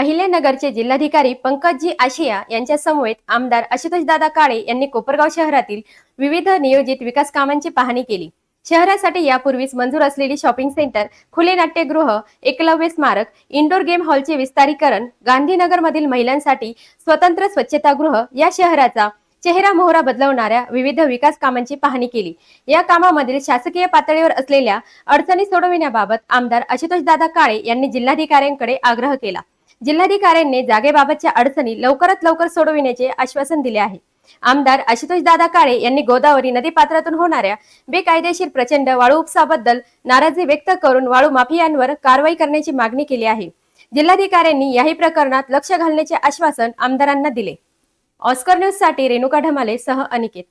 अहिल्यानगरचे जिल्हाधिकारी पंकजी आशिया यांच्या समवेत आमदार आशुतोषदादा काळे यांनी कोपरगाव शहरातील विविध नियोजित विकास कामांची पाहणी केली। शहरासाठी यापूर्वीच मंजूर असलेली शॉपिंग सेंटर, खुले नाट्यगृह, एकलव्य स्मारक, इंडोर गेम हॉलचे विस्तारीकरण, गांधीनगरमधील महिलांसाठी स्वतंत्र स्वच्छतागृह या शहराचा चेहरा मोहरा बदलवणाऱ्या विविध विकास कामांची पाहणी केली। या कामामधील शासकीय पातळीवर असलेल्या अडचणी सोडविण्याबाबत आमदार आशुतोषदादा काळे यांनी जिल्हाधिकाऱ्यांकडे आग्रह केला। जिल्हाधिकाऱ्यांनी जागेबाबतच्या अडचणी लवकरात लवकर सोडविण्याचे आश्वासन दिले आहे। आमदार आशुतोषदादा काळे यांनी गोदावरी नदीपात्रातून होणाऱ्या बेकायदेशीर प्रचंड वाळू उपसाबद्दल नाराजी व्यक्त करून वाळू माफियांवर कारवाई करण्याची मागणी केली आहे। जिल्हाधिकाऱ्यांनी याही प्रकरणात लक्ष घालण्याचे आश्वासन आमदारांना दिले। ऑस्कर न्यूज साठी रेणुका ढमाले सह अनिकेत।